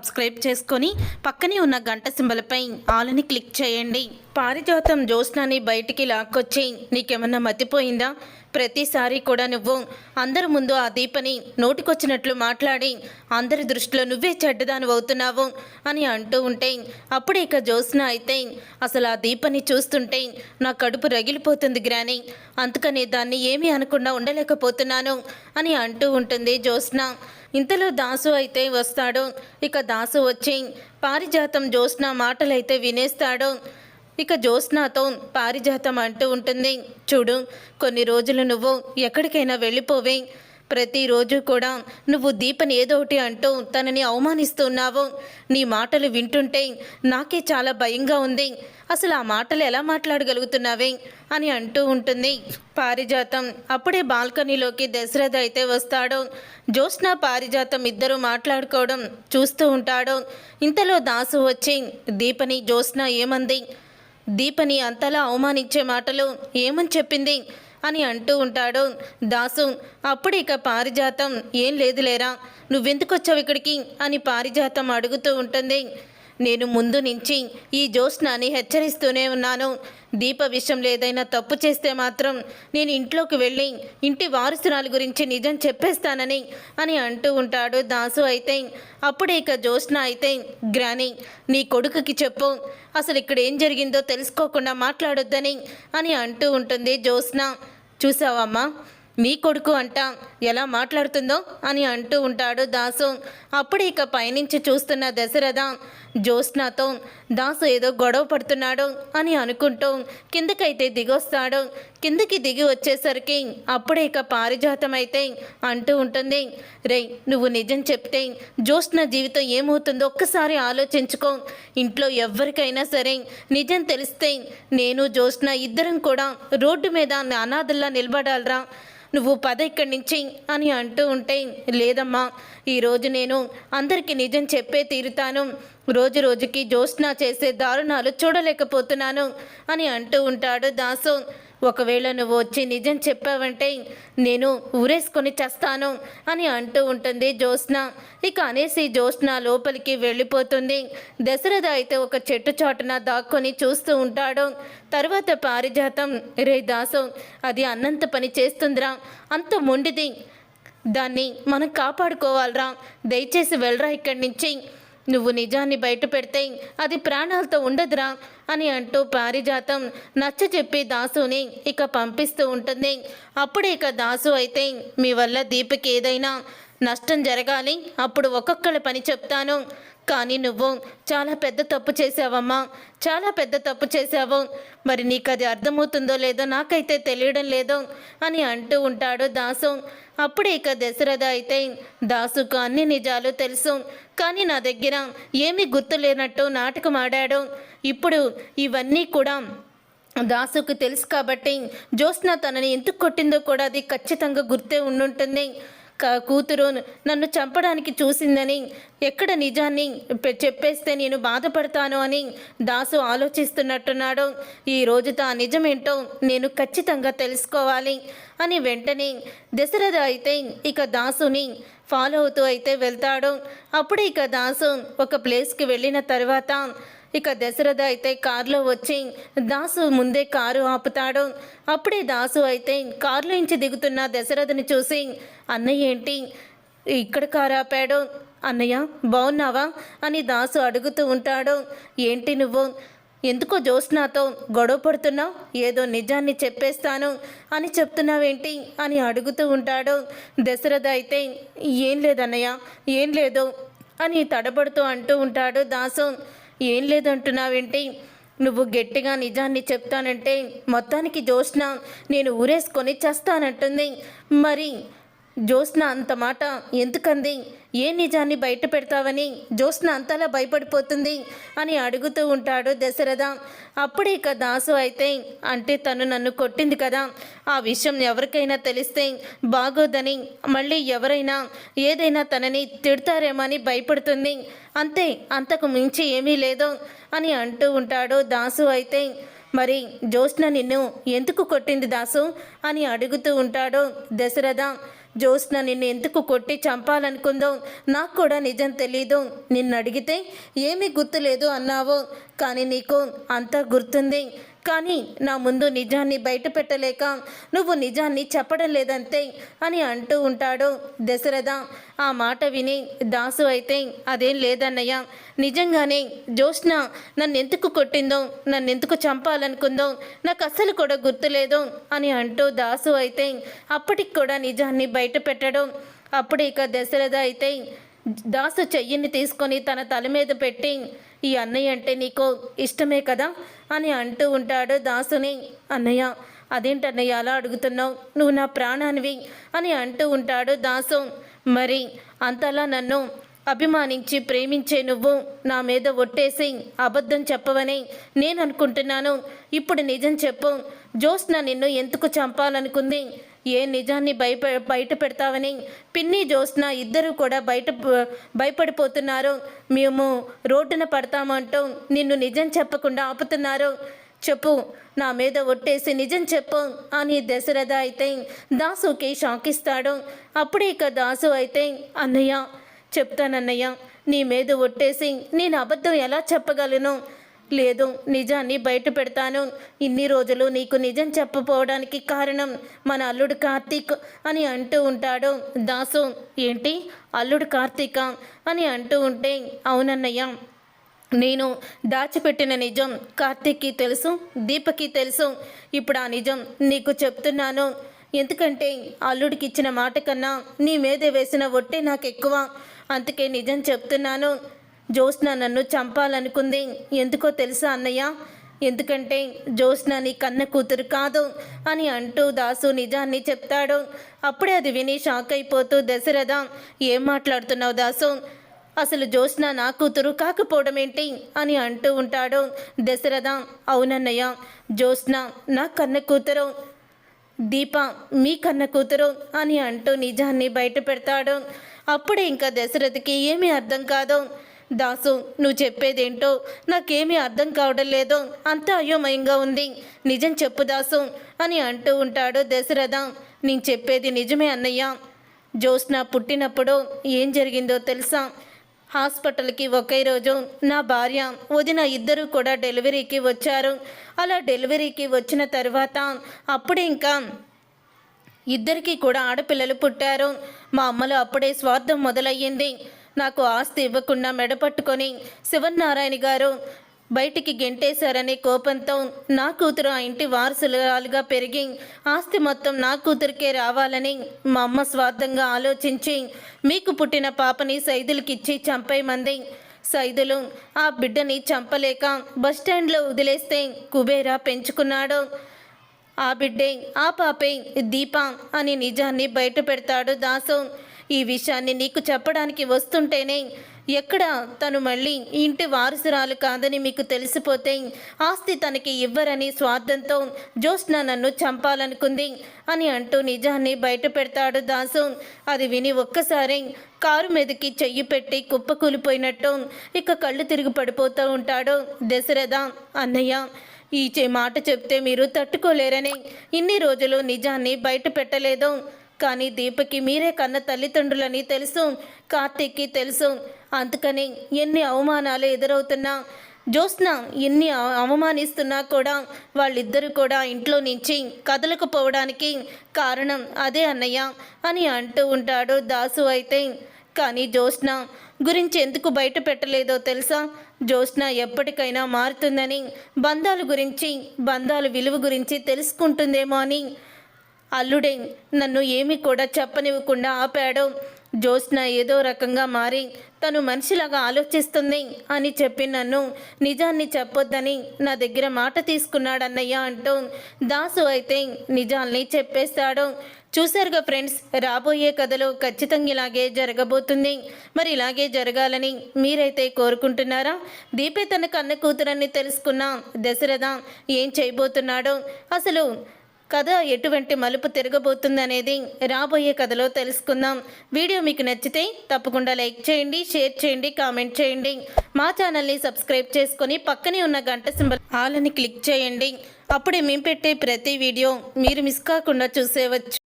Subscribe చేసుకొని పక్కనే ఉన్న గంట సింబల్పై ఆల్ని క్లిక్ చేయండి. పారిజాతం జ్యోత్స్నాని బయటికి లాక్కొచ్చి నీకేమన్నా మతిపోయిందా? ప్రతిసారి కూడా నువ్వు అందరి ముందు ఆ దీపని నోటికొచ్చినట్లు మాట్లాడి అందరి దృష్టిలో నువ్వే చెడ్డదాని అవుతున్నావు అని అంటూ ఉంటే అప్పుడే ఇక జ్యోత్స్న అయితే అసలు ఆ దీపని చూస్తుంటే నా కడుపు రగిలిపోతుంది గ్రాని, అందుకని దాన్ని ఏమీ అనకుండా ఉండలేకపోతున్నాను అని అంటూ ఉంటుంది జ్యోత్స్న. ఇంతలో దాసు అయితే వస్తాడు. ఇక దాసు వచ్చి పారిజాతం జ్యోత్స్న మాటలైతే వినేస్తాడు. ఇక జ్యోత్స్నతో పారిజాతం అంటూ ఉంటుంది, చూడు కొన్ని రోజులు నువ్వు ఎక్కడికైనా వెళ్ళిపోవే, ప్రతిరోజు కూడా నువ్వు దీపని ఏదోటి అంటూ తనని అవమానిస్తున్నావు. నీ మాటలు వింటుంటే నాకే చాలా భయంగా ఉంది, అసలు ఆ మాటలు ఎలా మాట్లాడగలుగుతున్నావే అని అంటూ ఉంటుంది పారిజాతం. అప్పుడే బాల్కనీలోకి దశరథ అయితే వస్తాడు. జ్యోత్స్న పారిజాతం ఇద్దరు మాట్లాడుకోవడం చూస్తూ ఉంటాడు. ఇంతలో దాసు వచ్చి దీపని జ్యోత్స్న ఏమంది, దీపని అంతలా అవమానించే మాటలు ఏమని చెప్పింది అని అంటూ ఉంటాడు దాసు. అప్పుడు ఇక పారిజాతం ఏం లేదులేరా, నువ్వెందుకు వచ్చావు ఇక్కడికి అని పారిజాతం అడుగుతూ ఉంటుంది. నేను ముందు నుంచి ఈ జ్యోత్స్నాని హెచ్చరిస్తూనే ఉన్నాను, దీప విషయంలో ఏదైనా తప్పు చేస్తే మాత్రం నేను ఇంట్లోకి వెళ్ళి ఇంటి వారసురాల గురించి నిజం చెప్పేస్తానని అని అంటూ ఉంటాడు దాసు. అయితే అప్పుడే ఇక జ్యోత్స్న అయితే గ్రాని నీ కొడుకుకి చెప్పు, అసలు ఇక్కడ ఏం జరిగిందో తెలుసుకోకుండా మాట్లాడొద్దని అని అంటూ ఉంటుంది జ్యోత్స్న. చూసావమ్మా నీ కొడుకు అంట ఎలా మాట్లాడుతుందో అని అంటూ ఉంటాడు దాసు. అప్పుడు ఇక పైనుంచి చూస్తున్న దశరథ జ్యోత్స్నతో దాసు ఏదో గొడవ పడుతున్నాడు అని అనుకుంటూ కిందకైతే దిగొస్తాడు. కిందకి దిగి వచ్చేసరికి అప్పుడే ఇక పారిజాతం అయితే అంటూ ఉంటుంది, రేయ్ నువ్వు నిజం చెప్తే జ్యోత్స్న జీవితం ఏమవుతుందో ఒక్కసారి ఆలోచించుకో, ఇంట్లో ఎవరికైనా సరే నిజం తెలిస్తే నేను జ్యోత్స్న ఇద్దరం కూడా రోడ్డు మీద అనాథల్లా నిలబడాలరా, నువ్వు పద ఇక్కడి నుంచి అని అంటూ ఉంటే లేదమ్మా ఈరోజు నేను అందరికీ నిజం చెప్పే తీరుతాను, రోజు రోజుకి జ్యోత్స్న చేసే దారుణాలు చూడలేకపోతున్నాను అని అంటూ ఉంటాడు దాసు. ఒకవేళ నువ్వు వచ్చి నిజం చెప్పావంటే నేను ఊరేసుకొని చేస్తాను అని అంటూ ఉంటుంది జ్యోత్స్న. ఇక అనేసి జ్యోత్స్న లోపలికి వెళ్ళిపోతుంది. దశరథ అయితే ఒక చెట్టు చాటున దాక్కొని చూస్తూ ఉంటాడు. తర్వాత పారిజాతం, రే దాసు అది అన్నంత పని చేస్తుందిరా, అంత మొండిది, దాన్ని మనం కాపాడుకోవాలరా, దయచేసి వెళ్ళరా ఇక్కడి నుంచి, నువ్వు నిజాన్ని బయట పెడితే అది ప్రాణాలతో ఉండదురా అని అంటూ పారిజాతం నచ్చ చెప్పి దాసుని ఇక పంపిస్తూ ఉంటుంది. అప్పుడే ఇక దాసు అయితే మీ వల్ల దీపకి ఏదైనా నష్టం జరగాలి, అప్పుడు ఒక్కొక్కళ్ళ పని చెప్తాను, కానీ నువ్వు చాలా పెద్ద తప్పు చేసావమ్మా, చాలా పెద్ద తప్పు చేసావు, మరి నీకు అది అర్థమవుతుందో లేదో నాకైతే తెలియడం లేదు అని అంటూ ఉంటాడు దాసు. అప్పుడే ఇక దశరథ అయితే దాసుకు అన్ని నిజాలు తెలుసు, కానీ నా దగ్గర ఏమీ గుర్తులేనట్టు నాటకం ఆడాడు, ఇప్పుడు ఇవన్నీ కూడా దాసుకు తెలుసు కాబట్టి జ్యోత్స్న తనని ఎందుకు కొట్టిందో కూడా అది ఖచ్చితంగా గుర్తే ఉండుంటుంది, కూతురు నన్ను చంపడానికి చూసిందని ఎక్కడ నిజాన్ని చెప్పేస్తే నేను బాధపడతాను అని దాసు ఆలోచిస్తున్నట్టున్నాడు. ఈ రోజుతో ఆ నిజమేంటో నేను ఖచ్చితంగా తెలుసుకోవాలి అని వెంటనే దశరథ అయితే ఇక దాసుని ఫాలో అవుతూ అయితే వెళ్తాడు. అప్పుడు ఇక దాసు ఒక ప్లేస్కి వెళ్ళిన తర్వాత ఇక దశరథ అయితే కారులో వచ్చి దాసు ముందే కారు ఆపుతాడు. అప్పుడే దాసు అయితే కారులో నుంచి దిగుతున్న దశరథని చూసి అన్నయ్య ఏంటి ఇక్కడ కారు ఆపాడు, అన్నయ్య బాగున్నావా అని దాసు అడుగుతూ ఉంటాడు. ఏంటి నువ్వు ఎందుకో జ్యోత్స్నతో గొడవ పడుతున్నావు, ఏదో నిజాన్ని చెప్పేస్తాను అని చెప్తున్నావేంటి అని అడుగుతూ ఉంటాడు. దశరథ అయితే ఏం లేదన్నయ్య ఏం లేదు అని తడబడుతూ అంటూ ఉంటాడు దాసు. ఏం లేదంటున్నావేంటి, నువ్వు గట్టిగా నిజాన్ని చెప్తానంటే మొత్తానికి జ్యోత్స్న నేను ఊరేసుకొని చేస్తానంటుంది, మరి జ్యోత్స్న అంత మాట ఎందుకంది, ఏ నిజాన్ని బయట పెడతావని జ్యోత్స్న అంతలా భయపడిపోతుంది అని అడుగుతూ ఉంటాడు దశరథ. అప్పుడే ఇక దాసు అయితే అంటే తను నన్ను కొట్టింది కదా, ఆ విషయం ఎవరికైనా తెలిస్తే బాగోదని, మళ్ళీ ఎవరైనా ఏదైనా తనని తిడతారేమో అని భయపడుతుంది, అంతే అంతకు మించి ఏమీ లేదు అని అంటూ ఉంటాడు దాసు. అయితే మరి జ్యోత్స్న నిన్ను ఎందుకు కొట్టింది దాసు అని అడుగుతూ ఉంటాడు దశరథ. జ్యోత్స్న నిన్ను ఎందుకు కొట్టి చంపాలనుకుందో నాకు కూడా నిజం తెలీదు. నిన్ను అడిగితే ఏమీ గుర్తులేదు అన్నావు, కానీ నీకు అంతా గుర్తుంది. కానీ నా ముందు నిజాన్ని బయట పెట్టలేక నువ్వు నిజాన్ని చెప్పడం లేదంతే అని అంటూ ఉంటాడు దశరథ. ఆ మాట విని దాసు అయితే అదేం లేదన్నయ్య, నిజంగానే జ్యోత్స్న నన్ను ఎందుకు కొట్టిందో, నన్ను ఎందుకు చంపాలనుకుందో నాకు అస్సలు కూడా గుర్తులేదు అని అంటూ దాసు అయితే అప్పటికి కూడా నిజాన్ని బయట పెట్టడం. అప్పుడు ఇక దశరథ అయితే దాసు చెయ్యిని తీసుకొని తన తల మీద పెట్టి, ఈ అన్నయ్య అంటే నీకు ఇష్టమే కదా అని అంటూ ఉంటాడు దాసుని. అన్నయ్య, అదేంటన్నయ్య అలా అడుగుతున్నావు, నువ్వు నా ప్రాణానివి అని అంటూ ఉంటాడు దాసు. మరి అంతలా నన్ను అభిమానించి ప్రేమించే నువ్వు నా మీద ఒట్టేసి అబద్ధం చెప్పవని నేను అనుకుంటున్నాను. ఇప్పుడు నిజం చెప్పు, జ్యోత్స్న నిన్ను ఎందుకు చంపాలనుకుంది? ఏ నిజాన్ని బయట పెడతావని పిన్ని జ్యోత్స్న ఇద్దరు కూడా భయపడిపోతున్నారు. మేము రోడ్డున పడతామంటూ నిన్ను నిజం చెప్పకుండా ఆపుతున్నారు. చెప్పు, నా మీద ఒట్టేసి నిజం చెప్పు అని దశరథ అయితే దాసుకి షాకిస్తాడు. అప్పుడే ఇక దాసు అయితే, అన్నయ్య చెప్తానన్నయ్య, నీ మీద ఒట్టేసి నేను అబద్ధం ఎలా చెప్పగలను? లేదు, నిజాన్ని బయట పెడతాను. ఇన్ని రోజులు నీకు నిజం చెప్పపోవడానికి కారణం మన అల్లుడు కార్తీక్ అని అంటూ ఉంటాడు దాసు. ఏంటి అల్లుడు కార్తీక అని అంటూ ఉంటే, అవునన్నయ్య, నేను దాచిపెట్టిన నిజం కార్తీక్కి తెలుసు, దీపకి తెలుసు. ఇప్పుడు ఆ నిజం నీకు చెప్తున్నాను. ఎందుకంటే అల్లుడికి ఇచ్చిన మాట కన్నా నీ మీద వేసిన ఒట్టే నాకు ఎక్కువ, అందుకే నిజం చెప్తున్నాను. జ్యోత్స్న నన్ను చంపాలనుకుంది ఎందుకో తెలుసా అన్నయ్య? ఎందుకంటే జ్యోత్స్న నీ కన్న కూతురు కాదు అని అంటూ దాసు నిజాన్ని చెప్తాడు. అప్పుడే అది విని షాక్ అయిపోతూ దశరథ, ఏం మాట్లాడుతున్నావు దాసు? అసలు జ్యోత్స్న నా కూతురు కాకపోవడం ఏంటి అని అంటూ ఉంటాడు దశరథ. అవునన్నయ్య, జ్యోత్స్న నా కన్న కూతురు, దీప మీ కన్న కూతురు అని అంటూ నిజాన్ని బయట పెడతాడు. అప్పుడే ఇంకా దశరథకి ఏమీ అర్థం కాదు. దాసు, నువ్వు చెప్పేదేంటో నాకేమీ అర్థం కావడం లేదు, అంతా అయోమయంగా ఉంది, నిజం చెప్పు దాసు అని అంటూ ఉంటాడు దశరథ. నేను చెప్పేది నిజమే అన్నయ్య. జ్యోత్స్న పుట్టినప్పుడు ఏం జరిగిందో తెలుసా? హాస్పిటల్కి ఒకే రోజు నా భార్య వదిన ఇద్దరు కూడా డెలివరీకి వచ్చారు. అలా డెలివరీకి వచ్చిన తర్వాత అప్పుడే ఇంకా ఇద్దరికీ కూడా ఆడపిల్లలు పుట్టారు. మా అమ్మలో అప్పుడే స్వార్థం మొదలయ్యింది. నాకు ఆస్తి ఇవ్వకుండా మెడపట్టుకొని శివనారాయణ గారు బయటికి గెంటేశారనే కోపంతో నా కూతురు ఆ ఇంటి వారసురాలుగా పెరిగి ఆస్తి మొత్తం నా కూతురికే రావాలని మా అమ్మ స్వార్థంగా ఆలోచించి మీకు పుట్టిన పాపని సైదులకిచ్చి చంపేయమంది. సైదులు ఆ బిడ్డని చంపలేక బస్టాండ్లో వదిలేస్తే కుబేరా పెంచుకున్నాడు. ఆ బిడ్డే ఆ పాపే దీప అని నిజాన్ని బయట పెడతాడు దాసు. ఈ విషయాన్ని నీకు చెప్పడానికి వస్తుంటేనే ఎక్కడ తను మళ్ళీ ఇంటి వారసురాలు కాదని మీకు తెలిసిపోతే ఆస్తి తనకి ఇవ్వరని స్వార్థంతో జ్యోత్స్న నన్ను చంపాలనుకుంది అని అంటూ నిజాన్ని బయట పెడతాడు దాసు. అది విని ఒక్కసారి కారు మీదకి చెయ్యి పెట్టి కుప్పకూలిపోయినట్టు ఇక కళ్ళు తిరిగి పడిపోతూ ఉంటాడు దశరథ. అన్నయ్య, ఈ మాట చెప్తే మీరు తట్టుకోలేరని ఇన్ని రోజులు నిజాన్ని బయట పెట్టలేదు. కానీ దీపకి మీరే కన్న తల్లిదండ్రులని తెలుసు, కార్తీక్కి తెలుసు. అందుకని ఎన్ని అవమానాలు ఎదురవుతున్నా, జ్యోత్స్న ఎన్ని అవమానిస్తున్నా కూడా వాళ్ళిద్దరూ కూడా ఇంట్లో నుంచి కదలకపోవడానికి కారణం అదే అన్నయ్య అని అంటూ ఉంటాడు దాసు అయితే. కానీ జ్యోత్స్న గురించి ఎందుకు బయట పెట్టలేదో తెలుసా? జ్యోత్స్న ఎప్పటికైనా మారుతుందని, బంధాల విలువ గురించి తెలుసుకుంటుందేమో అని అల్లుడే నన్ను ఏమీ కూడా చెప్పనివ్వకుండా ఆపాడు. జ్యోత్స్న ఏదో రకంగా మారి తను మనిషిలాగా ఆలోచిస్తుంది అని చెప్పి నన్ను నిజాన్ని చెప్పొద్దని నా దగ్గర మాట తీసుకున్నాడన్నయ్య అంటూ దాసు అయితే నిజాల్ని చెప్పేస్తాడు. చూశారుగా ఫ్రెండ్స్, రాబోయే కథలో ఖచ్చితంగా ఇలాగే జరగబోతుంది. మరి ఇలాగే జరగాలని మీరైతే కోరుకుంటున్నారా? దీపే తన కన్న కూతురని తెలుసుకున్న దశరథ ఏం చేయబోతున్నాడో, అసలు కథ ఎటువంటి మలుపు తిరగబోతుందనేది రాబోయే కథలో తెలుసుకుందాం. వీడియో మీకు నచ్చితే తప్పకుండా లైక్ చేయండి, షేర్ చేయండి, కామెంట్ చేయండి. మా ఛానల్ని సబ్స్క్రైబ్ చేసుకొని పక్కనే ఉన్న గంట సింబల్ ఆల్ అని క్లిక్ చేయండి. అప్పుడే మేము పెట్టే ప్రతి వీడియో మీరు మిస్ కాకుండా చూసేవచ్చు.